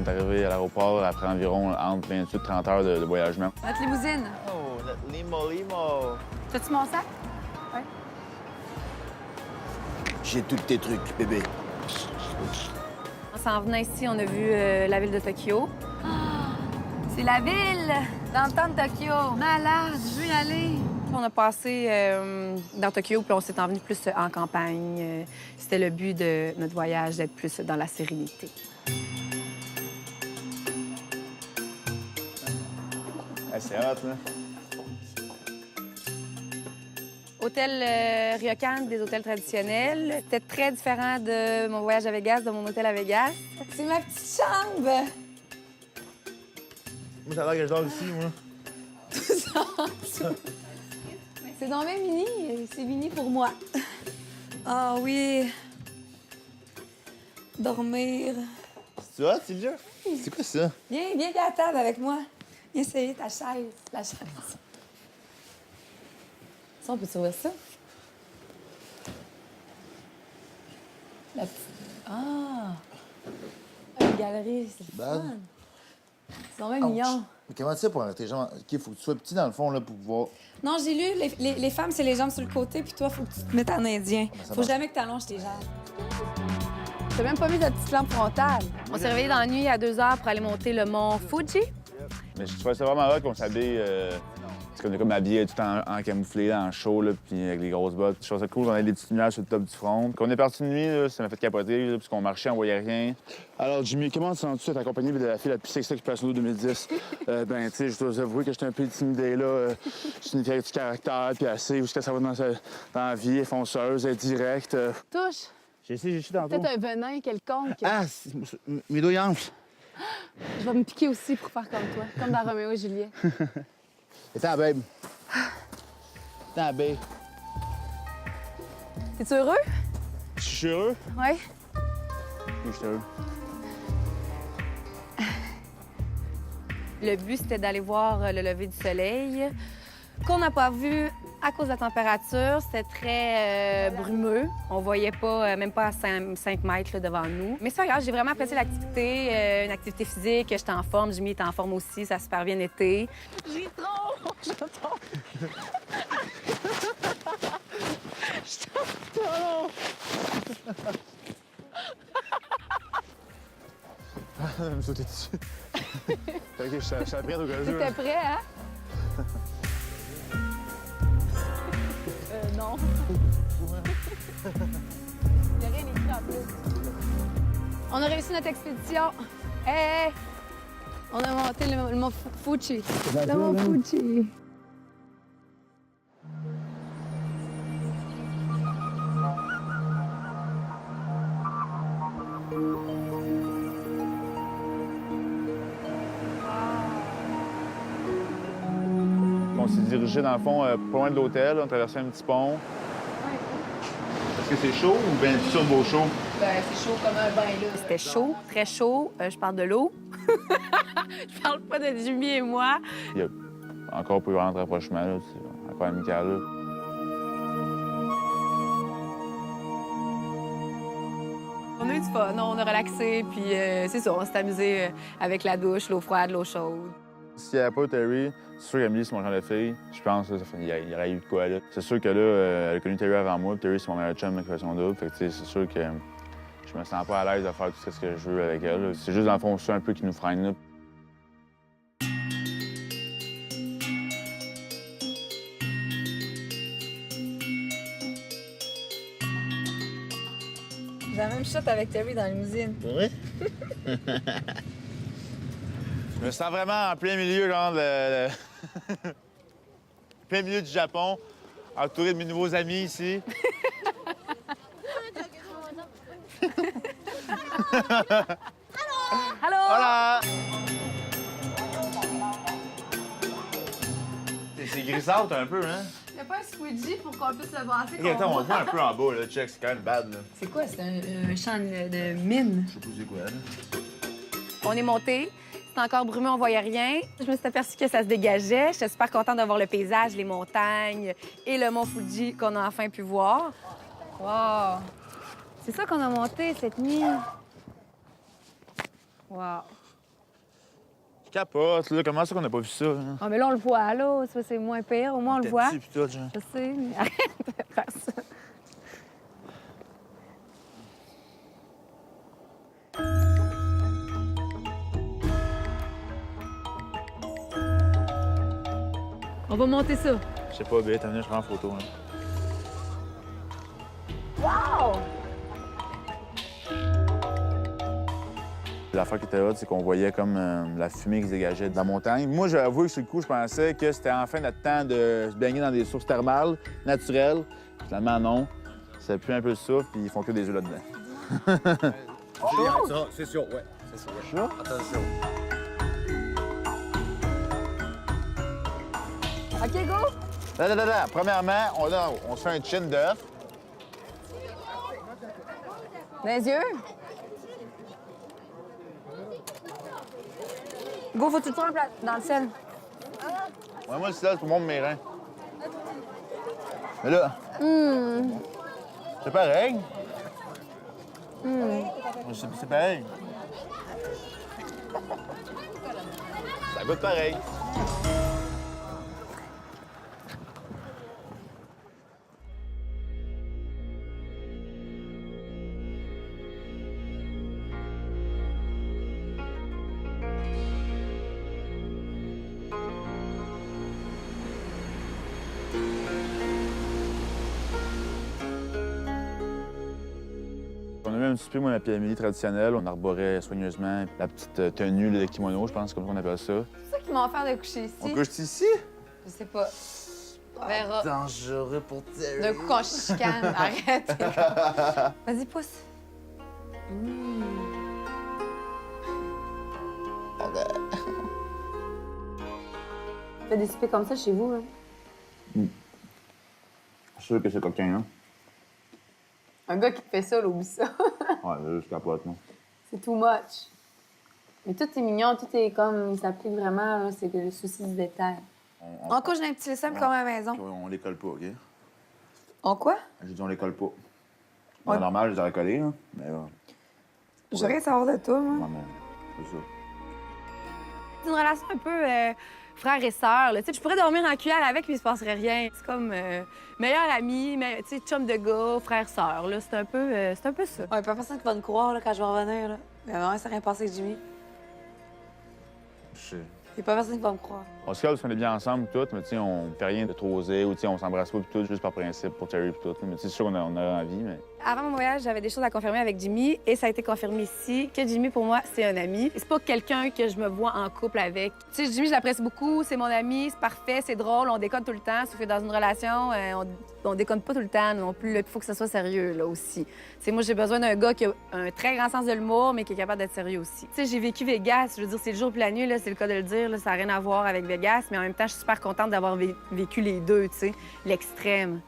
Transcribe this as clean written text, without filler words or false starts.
on est arrivé à l'aéroport après environ entre 28 et 30 heures de voyagement. Notre limousine. Oh, notre limo. T'as-tu mon sac? Oui. J'ai tous tes trucs, bébé. En s'en venant ici, on a vu la ville de Tokyo. C'est la ville! Dans le temps de Tokyo. Malade, je veux y aller. On a passé dans Tokyo, puis on s'est envenu plus en campagne. C'était le but de notre voyage, d'être plus dans la sérénité. Hey, c'est hot, là. Hôtel Ryokan, des hôtels traditionnels. C'était très différent de mon voyage à Vegas, de mon hôtel à Vegas. C'est ma petite chambre! Moi, ça a l'air que je dors ici, moi. C'est dans même mini. C'est mini pour moi. Ah oui. Dormir. C'est hot, Sylvia? C'est quoi ça? Viens à la table avec moi. Viens essayer ta chaise. La chaise. Ça, on peut ouvrir ça? La petite... Ah! Une galerie, c'est le Bad. fun. C'est vraiment mignon. Mais comment tu sais pour arrêter les jambes? OK, faut que tu sois petit dans le fond, là, pour pouvoir... Non, j'ai lu, les femmes, c'est les jambes sur le côté, puis toi, faut que tu te mettes en indien. ça Faut marche. jamais que t'allonges tes jambes. T'as même pas mis de petite lampe frontale. On s'est réveillé dans la nuit à 2 heures pour aller monter le mont Fuji. Mais je trouvais ça vraiment hot qu'on s'habille. Parce qu'on est comme habillés tout en camouflé, là, en chaud, là, puis avec les grosses bottes. Je trouvais ça cool, on avait des petites lumières sur le top du front. Quand on est parti de nuit, là, ça m'a fait capoter, là, puisqu'on marchait, on voyait rien. Alors, Jimmy, comment te sens-tu être accompagné de la fille la plus sexy d'Occupation Double 2010? Ben, tu sais, je dois vous avouer que j'étais un peu intimidé, là. C'est une fille du caractère, puis assez, où est-ce que ça va dans la vie, elle est fonceuse, elle est directe. Touche. J'ai essayé dans Peut-être un venin quelconque. Ah, mes doigts enflent. Je vais me piquer aussi pour faire comme toi, comme dans Roméo et Juliette. Attends, babe. Attends, babe. T'es-tu heureux? Je suis heureux? Oui. Oui, je suis heureux. Le but, c'était d'aller voir le lever du soleil, qu'on n'a pas vu à cause de la température. C'était très brumeux. On voyait pas, même pas à 5 mètres là, devant nous. Mais c'est pas grave, j'ai vraiment apprécié l'activité, une activité physique. J'étais en forme, Jimmy était en forme aussi, ça a super bien été. J'ai trop! Je tombe! Je tombe! Elle va me sauter dessus. OK, je suis prête au cas où. T'étais prêt, hein? Non. Il n'y a rien écrit en plus. On a réussi notre expédition. Hey! On a monté le mont Fuji. Le mont Fuji. On s'est dirigé, dans le fond, pas loin de l'hôtel. On traversait un petit pont. Est-ce que c'est chaud ou bien turbo chaud? Ben, c'est chaud comme un bain, là. C'était chaud, très chaud. Je parle de l'eau. Je parle pas de Jimmy et moi. Il y a encore plus grand rapprochement, là. C'est encore amical, là. On a eu du fun, on a relaxé, puis c'est ça, on s'est amusé avec la douche, l'eau froide, l'eau chaude. S'il n'y avait pas Terry, c'est sûr qu'Amélie, c'est mon genre de fille. Je pense qu'il y aurait eu de quoi, là. C'est sûr que là, elle a connu Terry avant moi, puis Terry, c'est mon meilleur chum avec son double. Fait que, tu sais, c'est sûr que je me sens pas à l'aise de faire tout ce que je veux avec elle. C'est juste, dans le fond, ça un peu qui nous freine, là. J'ai la même shot avec Terry dans la limousine. Oui? Je me sens vraiment en plein milieu, genre, plein milieu du Japon, entouré de mes nouveaux amis ici. Allô? Voilà! C'est grisâtre un peu, hein? Il n'y a pas un squeegee pour qu'on puisse le brasser. Ok, attends, on voit un peu en bas, là. Check, c'est quand même bad, là. C'est quoi? C'est un champ de mine. Je sais pas c'est quoi, là. On est monté. C'était encore brumeux, on voyait rien. Je me suis aperçue que ça se dégageait. J'étais super contente de voir le paysage, les montagnes et le mont Fuji qu'on a enfin pu voir. Wow! C'est ça qu'on a monté cette nuit. Wow! Je capote, là. Comment ça qu'on n'a pas vu ça? Hein? Ah, mais là, on le voit, là. Ça, c'est moins pire. Au moins, on le voit. Petit, pis tout, genre. Je sais, mais arrête de faire ça. On va monter ça. Je sais pas, Bête, je prends en photo. Hein. Wow! L'affaire qui était hot, c'est qu'on voyait comme la fumée qui se dégageait de la montagne. Moi, j'avoue que sur le coup, je pensais que c'était enfin notre temps de se baigner dans des sources thermales naturelles. Finalement, non. Ça pue un peu le souffle, puis ils font que des œufs là-dedans. C'est sûr, ouais. C'est sûr. Chaud? Attention. OK, go! Là. Premièrement, on se fait un chin d'œuf. Dans les yeux. Go, faut tout le temps dans le sel. Ouais, moi, le sel, c'est pour mon mes reins. Mais là, c'est pareil. C'est pareil. Ça goûte pareil. On a eu un petit peu, moi, ma PMI traditionnelle. On arborait soigneusement la petite tenue là, de kimono, je pense, comme on appelle ça. C'est ça qui m'a offert de coucher ici. On couche ici? Je sais pas. On verra. Dangereux pour Terry. D'un coup, quand je chicane, arrête. Vas-y, pousse. Fais des soupers comme ça chez vous, hein? Je suis sûr que c'est coquin, hein? Un gars qui te fait ça, là, oublie ça. Ouais, là, je capote, moi. C'est too much. Mais tout est mignon, tout est comme... Il s'applique vraiment, là, c'est le souci du détail. En couche d'un petit simple comme à la maison. On les colle pas, OK? En quoi? J'ai dit on les colle pas. Ouais. C'est normal, je les aurais collés, là. Mais Je veux rien savoir de toi, moi. ouais, mais c'est ça. C'est une relation un peu frère et sœur. Là. Tu sais, je pourrais dormir en cuillère avec, puis il se passerait rien. C'est comme meilleur ami, tu sais, chum de gars, frère-sœur. Là. C'est un peu ça. Ouais, pas personne qui va nous croire là, quand je vais revenir. Là. Mais vraiment, ça rien passé avec Jimmy. Je sais. Il y a pas personne qui va me croire. On se calme, on est bien ensemble, tout, mais tu sais, on fait rien de trop osé, ou tu sais, on s'embrasse pas, puis tout, juste par principe pour Terry, puis tout. Mais tu sais, c'est sûr qu'on a envie, mais. Avant mon voyage, j'avais des choses à confirmer avec Jimmy et ça a été confirmé ici que Jimmy, pour moi, c'est un ami. C'est pas quelqu'un que je me vois en couple avec. Tu sais, Jimmy, je l'apprécie beaucoup, c'est mon ami, c'est parfait, c'est drôle, on déconne tout le temps. Sauf que dans une relation, on déconne pas tout le temps non plus. Il faut que ça soit sérieux, là, aussi. Tu sais, moi, j'ai besoin d'un gars qui a un très grand sens de l'humour, mais qui est capable d'être sérieux aussi. Tu sais, j'ai vécu Vegas, je veux dire, c'est le jour puis la nuit, là, c'est le cas de le dire, là, ça n'a rien à voir avec Vegas, mais en même temps, je suis super contente d'avoir vécu les deux, tu sais, l'extrême.